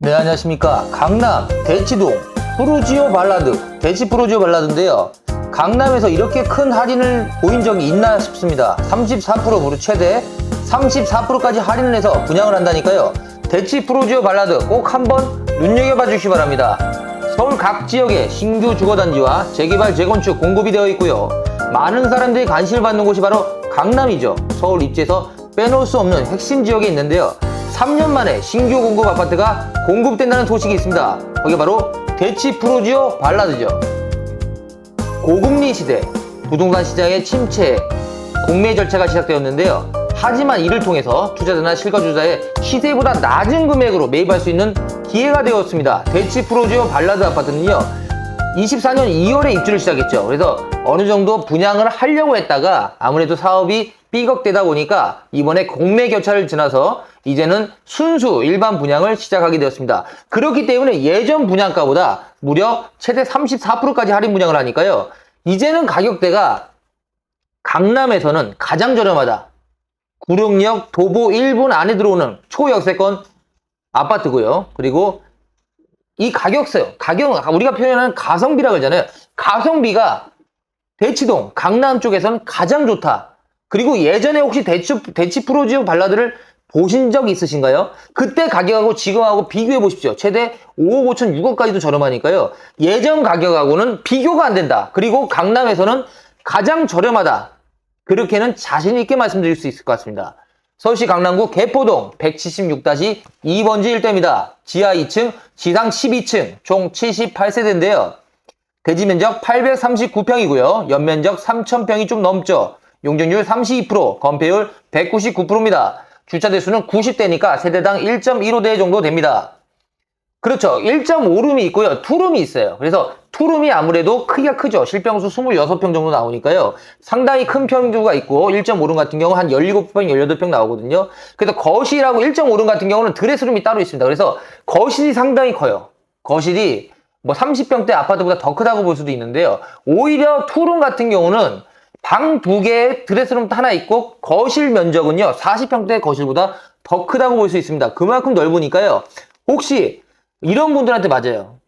네, 안녕하십니까. 강남 대치동 프루지오 발라드, 대치 프루지오 발라드인데요. 강남에서 이렇게 큰 할인을 보인 적이 있나 싶습니다. 34% 무려 최대 34%까지 할인을 해서 분양을 한다니까요. 대치 프루지오 발라드 꼭 한번 눈여겨봐 주시기 바랍니다. 서울 각 지역에 신규 주거단지와 재개발 재건축 공급이 되어 있고요. 많은 사람들이 관심을 받는 곳이 바로 강남이죠. 서울 입지에서 빼놓을 수 없는 핵심 지역에 있는데요. 3년 만에 신규 공급 아파트가 공급된다는 소식이 있습니다. 그게 바로 대치 프루지오 발라드죠. 고금리 시대, 부동산 시장의 침체, 공매 절차가 시작되었는데요. 하지만 이를 통해서 투자자나 실거주자의 시세보다 낮은 금액으로 매입할 수 있는 기회가 되었습니다. 대치 프루지오 발라드 아파트는요, 24년 2월에 입주를 시작했죠. 그래서 어느 정도 분양을 하려고 했다가 아무래도 사업이 삐걱대다 보니까 이번에 공매 결차를 지나서 이제는 순수 일반 분양을 시작하게 되었습니다. 그렇기 때문에 예전 분양가보다 무려 최대 34%까지 할인 분양을 하니까요. 이제는 가격대가 강남에서는 가장 저렴하다. 구릉역 도보 1분 안에 들어오는 초역세권 아파트고요. 그리고 이 가격은 우리가 표현하는 가성비라고 하잖아요. 가성비가 대치동, 강남 쪽에서는 가장 좋다. 그리고 예전에 혹시 대치 프루지오 발라드를 보신 적 있으신가요? 그때 가격하고 지금하고 비교해 보십시오. 최대 5억 5천 6억까지도 저렴하니까요. 예전 가격하고는 비교가 안 된다. 그리고 강남에서는 가장 저렴하다. 그렇게는 자신 있게 말씀드릴 수 있을 것 같습니다. 서울시 강남구 개포동 176-2번지 일대입니다. 지하 2층, 지상 12층, 총 78세대인데요. 대지 면적 839평이고요. 연면적 3,000평이 좀 넘죠. 용적률 32%, 건폐율 199%입니다. 주차 대수는 90대니까 세대당 1.15대 정도 됩니다. 그렇죠. 1.5룸이 있고요. 투룸이 있어요. 그래서 투룸이 아무래도 크기가 크죠. 실평수 26평 정도 나오니까요. 상당히 큰 평수가 있고 1.5룸 같은 경우 한 17평, 18평 나오거든요. 그래서 거실하고 1.5룸 같은 경우는 드레스룸이 따로 있습니다. 그래서 거실이 상당히 커요. 거실이 뭐 30평대 아파트보다 더 크다고 볼 수도 있는데요. 오히려 투룸 같은 경우는 방 2개에 드레스룸 하나 있고 거실 면적은요 40평대 거실보다 더 크다고 볼 수 있습니다. 그만큼 넓으니까요. 혹시 이런 분들한테 맞아요.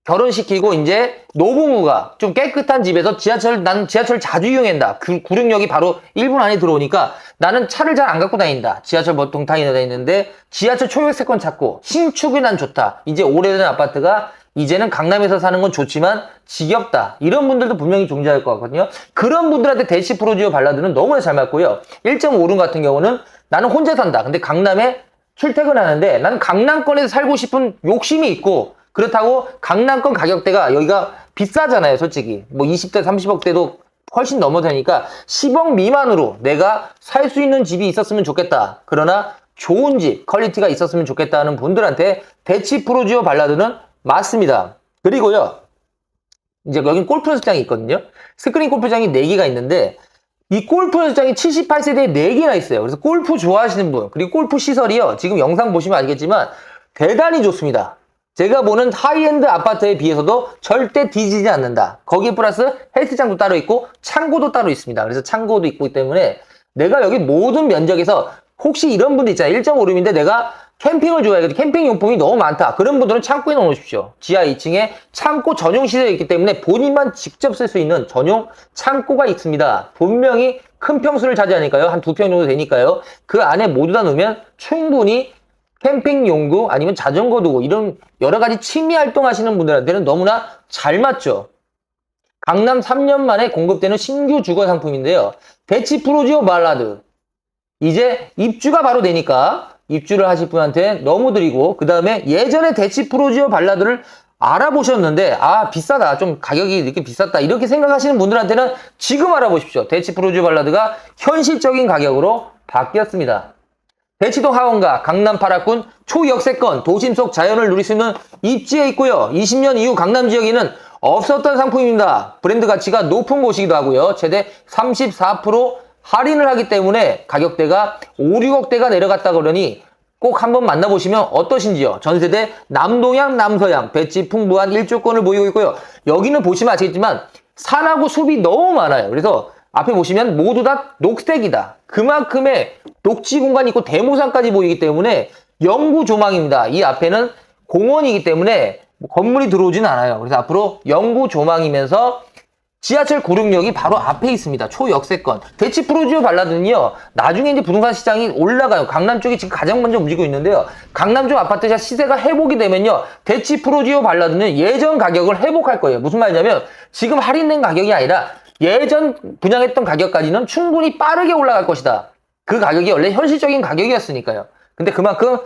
결혼시키고 이제 노부부가 좀 깨끗한 집에서 나는 지하철 자주 이용한다. 구릉역이 바로 1분 안에 들어오니까 나는 차를 잘 안 갖고 다닌다. 지하철 보통 다니는데 지하철 초역세권 찾고 신축이 난 좋다. 이제 오래된 아파트가 이제는 강남에서 사는 건 좋지만 지겹다. 이런 분들도 분명히 존재할 것 같거든요. 그런 분들한테 대치 프루지오 발라드는 너무나 잘 맞고요. 1.5룸 같은 경우는 나는 혼자 산다. 근데 강남에 출퇴근하는데 나는 강남권에서 살고 싶은 욕심이 있고 그렇다고 강남권 가격대가 여기가 비싸잖아요. 솔직히 뭐 20대 30억대도 훨씬 넘어서니까 10억 미만으로 내가 살 수 있는 집이 있었으면 좋겠다. 그러나 좋은 집, 퀄리티가 있었으면 좋겠다는 분들한테 대치 프루지오 발라드는 맞습니다. 그리고요, 이제 여긴 골프 연습장이 있거든요. 스크린 골프장이 4개가 있는데, 이 골프 연습장이 78세대에 4개나 있어요. 그래서 골프 좋아하시는 분, 그리고 골프 시설이요. 지금 영상 보시면 알겠지만, 대단히 좋습니다. 제가 보는 하이엔드 아파트에 비해서도 절대 뒤지지 않는다. 거기에 플러스 헬스장도 따로 있고, 창고도 따로 있습니다. 그래서 창고도 있기 때문에, 내가 여기 모든 면적에서, 혹시 이런 분들 있잖아요. 1.5룸인데 내가 캠핑을 좋아해요. 캠핑 용품이 너무 많다. 그런 분들은 창고에 넣어놓으십시오. 지하 2층에 창고 전용 시설이 있기 때문에 본인만 직접 쓸 수 있는 전용 창고가 있습니다. 분명히 큰 평수를 차지하니까요. 한 2평 정도 되니까요. 그 안에 모두 다 넣으면 충분히 캠핑 용구 아니면 자전거 두고 이런 여러 가지 취미 활동 하시는 분들한테는 너무나 잘 맞죠. 강남 3년 만에 공급되는 신규 주거 상품인데요. 대치 프루지오 발라드. 이제 입주가 바로 되니까 입주를 하실 분한테 너무 드리고 그 다음에 예전에 대치 프루지오 발라드를 알아보셨는데 아 비싸다 좀 가격이 이렇게 비쌌다 이렇게 생각하시는 분들한테는 지금 알아보십시오. 대치 프루지오 발라드가 현실적인 가격으로 바뀌었습니다. 대치동 하원가 강남 8학군 초역세권 도심 속 자연을 누릴 수 있는 입지에 있고요. 20년 이후 강남 지역에는 없었던 상품입니다. 브랜드 가치가 높은 곳이기도 하고요. 최대 34% 할인을 하기 때문에 가격대가 5, 6억대가 내려갔다 그러니 꼭 한번 만나보시면 어떠신지요. 전세대 남동향, 남서향, 배치 풍부한 일조권을 보이고 있고요. 여기는 보시면 아시겠지만 산하고 숲이 너무 많아요. 그래서 앞에 보시면 모두 다 녹색이다. 그만큼의 녹지 공간이 있고 대모산까지 보이기 때문에 영구 조망입니다. 이 앞에는 공원이기 때문에 건물이 들어오진 않아요. 그래서 앞으로 영구 조망이면서 지하철 고륙역이 바로 앞에 있습니다. 초역세권. 대치 프로지오 발라드는요, 나중에 이제 부동산 시장이 올라가요. 강남 쪽이 지금 가장 먼저 움직이고 있는데요. 강남 쪽 아파트 시세가 회복이 되면요, 대치 프로지오 발라드는 예전 가격을 회복할 거예요. 무슨 말이냐면, 지금 할인된 가격이 아니라 예전 분양했던 가격까지는 충분히 빠르게 올라갈 것이다. 그 가격이 원래 현실적인 가격이었으니까요. 근데 그만큼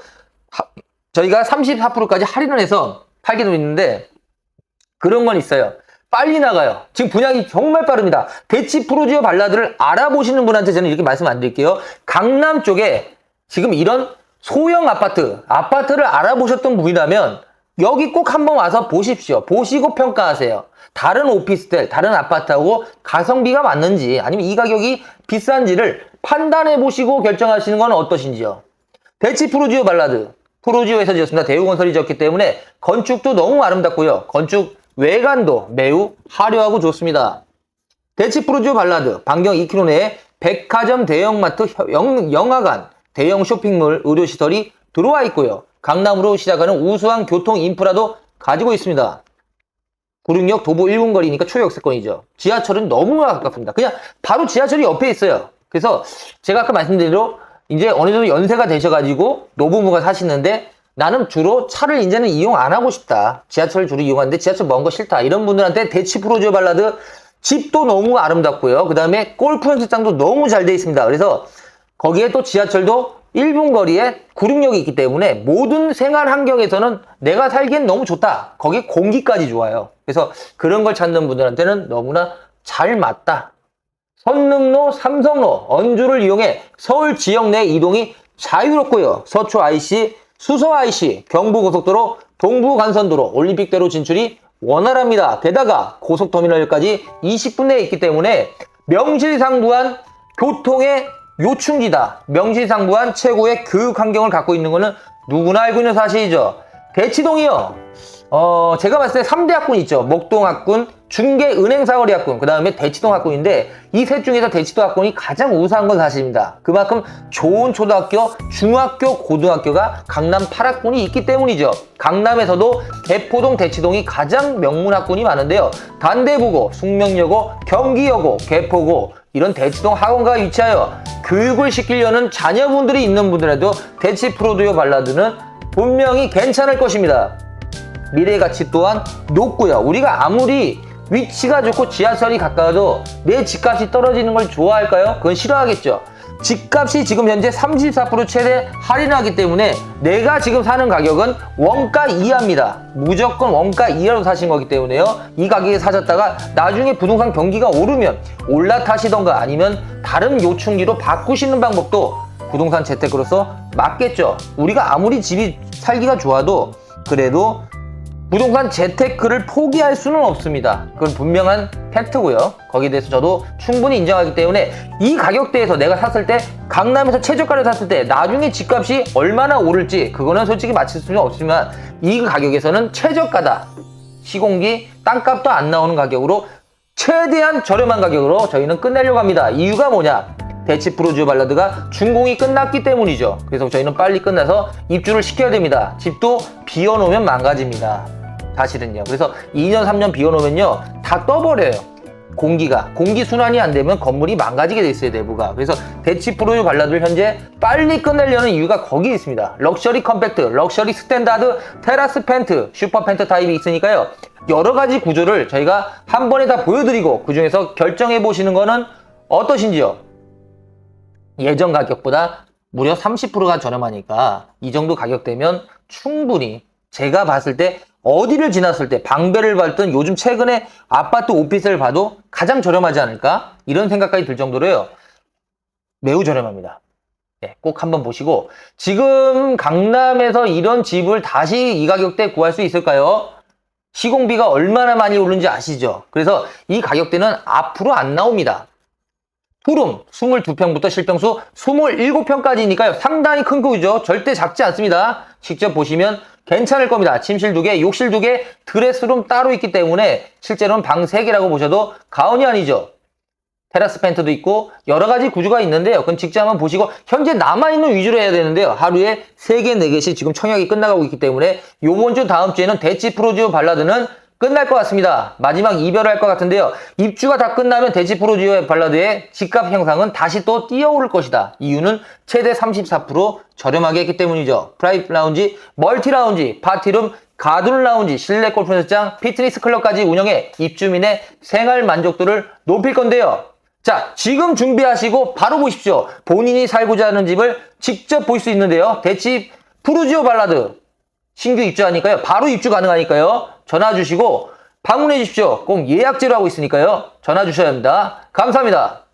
저희가 34%까지 할인을 해서 팔기도 있는데, 그런 건 있어요. 빨리 나가요. 지금 분양이 정말 빠릅니다. 대치 프로지오 발라드를 알아보시는 분한테 저는 이렇게 말씀 안 드릴게요. 강남 쪽에 지금 이런 소형 아파트를 알아보셨던 분이라면 여기 꼭 한번 와서 보십시오. 보시고 평가하세요. 다른 오피스텔, 다른 아파트하고 가성비가 맞는지 아니면 이 가격이 비싼지를 판단해 보시고 결정하시는 건 어떠신지요. 대치 프로지오 발라드, 프로지오에서 지었습니다. 대우건설이 지었기 때문에 건축도 너무 아름답고요. 건축 외관도 매우 화려하고 좋습니다. 대치 프로지오 발라드, 반경 2km 내에 백화점, 대형마트, 영화관, 대형 쇼핑몰, 의료시설이 들어와 있고요. 강남으로 시작하는 우수한 교통 인프라도 가지고 있습니다. 구릉역 도보 1분 거리니까 초역세권이죠. 지하철은 너무 가깝습니다. 그냥 바로 지하철이 옆에 있어요. 그래서 제가 아까 말씀드린 대로 이제 어느 정도 연세가 되셔가지고 노부부가 사시는데 나는 주로 차를 이제는 이용 안 하고 싶다. 지하철을 주로 이용하는데 지하철 먼 거 싫다. 이런 분들한테 대치 프로지오 발라드 집도 너무 아름답고요. 그 다음에 골프 연습장도 너무 잘 돼 있습니다. 그래서 거기에 또 지하철도 1분 거리에 구릉역이 있기 때문에 모든 생활 환경에서는 내가 살기엔 너무 좋다. 거기에 공기까지 좋아요. 그래서 그런 걸 찾는 분들한테는 너무나 잘 맞다. 선릉로, 삼성로, 언주를 이용해 서울 지역 내 이동이 자유롭고요. 서초 IC, 수서 IC, 경부고속도로, 동부간선도로, 올림픽대로 진출이 원활합니다. 게다가 고속터미널까지 20분 내에 있기 때문에 명실상부한 교통의 요충지다. 명실상부한 최고의 교육 환경을 갖고 있는 것은 누구나 알고 있는 사실이죠. 대치동이요. 제가 봤을 때 3대 학군 있죠. 목동학군, 중계은행사거리 학군, 그 다음에 대치동 학군인데 이 셋 중에서 대치동 학군이 가장 우수한 건 사실입니다. 그만큼 좋은 초등학교, 중학교, 고등학교가 강남 8학군이 있기 때문이죠. 강남에서도 개포동, 대치동이 가장 명문 학군이 많은데요. 단대부고, 숙명여고, 경기여고, 개포고 이런 대치동 학원가에 위치하여 교육을 시키려는 자녀분들이 있는 분들에도 대치 프로지오 발라드는 분명히 괜찮을 것입니다. 미래 가치 또한 높고요. 우리가 아무리 위치가 좋고 지하철이 가까워도 내 집값이 떨어지는 걸 좋아할까요? 그건 싫어하겠죠. 집값이 지금 현재 34% 최대 할인하기 때문에 내가 지금 사는 가격은 원가 이하입니다. 무조건 원가 이하로 사신 거기 때문에요. 이 가격에 사셨다가 나중에 부동산 경기가 오르면 올라타시던가 아니면 다른 요충지로 바꾸시는 방법도 부동산 재테크로서 맞겠죠. 우리가 아무리 집이 살기가 좋아도 그래도 부동산 재테크를 포기할 수는 없습니다. 그건 분명한 팩트고요. 거기에 대해서 저도 충분히 인정하기 때문에 이 가격대에서 내가 샀을 때 강남에서 최저가를 샀을 때 나중에 집값이 얼마나 오를지 그거는 솔직히 맞힐 수는 없지만 이 가격에서는 최저가다. 시공기, 땅값도 안 나오는 가격으로 최대한 저렴한 가격으로 저희는 끝내려고 합니다. 이유가 뭐냐? 대치 프로지오 발라드가 준공이 끝났기 때문이죠. 그래서 저희는 빨리 끝나서 입주를 시켜야 됩니다. 집도 비워놓으면 망가집니다. 사실은요. 그래서 2년, 3년 비워놓으면요. 다 떠버려요. 공기 순환이 안 되면 건물이 망가지게 돼 있어요, 내부가. 그래서 대치 프로지오 발라드를 현재 빨리 끝내려는 이유가 거기 있습니다. 럭셔리 컴팩트, 럭셔리 스탠다드, 테라스 펜트, 슈퍼 펜트 타입이 있으니까요. 여러 가지 구조를 저희가 한 번에 다 보여드리고 그 중에서 결정해 보시는 거는 어떠신지요? 예전 가격보다 무려 30%가 저렴하니까 이 정도 가격대면 충분히 제가 봤을 때 어디를 지났을 때 방배를 밟든 요즘 최근에 아파트 오피스를 봐도 가장 저렴하지 않을까? 이런 생각까지 들 정도로요. 매우 저렴합니다. 네, 꼭 한번 보시고 지금 강남에서 이런 집을 다시 이 가격대에 구할 수 있을까요? 시공비가 얼마나 많이 오르는지 아시죠? 그래서 이 가격대는 앞으로 안 나옵니다. 투룸 22평부터 실평수 27평까지니까요. 상당히 큰 크기죠. 절대 작지 않습니다. 직접 보시면 괜찮을 겁니다. 침실 2개, 욕실 2개, 드레스룸 따로 있기 때문에 실제로는 방 3개라고 보셔도 과언이 아니죠. 테라스 펜트도 있고 여러 가지 구조가 있는데요. 그건 직접 한번 보시고 현재 남아있는 위주로 해야 되는데요. 하루에 3개, 4개씩 지금 청약이 끝나가고 있기 때문에 요번 주 다음 주에는 대치 프로지오 발라드는 끝날 것 같습니다. 마지막 이별을 할 것 같은데요. 입주가 다 끝나면 대치 프로지오 발라드의 집값 향상은 다시 또 뛰어오를 것이다. 이유는 최대 34% 저렴하게 했기 때문이죠. 프라이빗 라운지, 멀티 라운지, 파티룸, 가든 라운지, 실내 골프 연습장, 피트니스 클럽까지 운영해 입주민의 생활 만족도를 높일 건데요. 자, 지금 준비하시고 바로 보십시오. 본인이 살고자 하는 집을 직접 볼 수 있는데요. 대치 프루지오 발라드 신규 입주하니까요. 바로 입주 가능하니까요. 전화 주시고 방문해 주십시오. 꼭 예약제로 하고 있으니까요. 전화 주셔야 합니다. 감사합니다.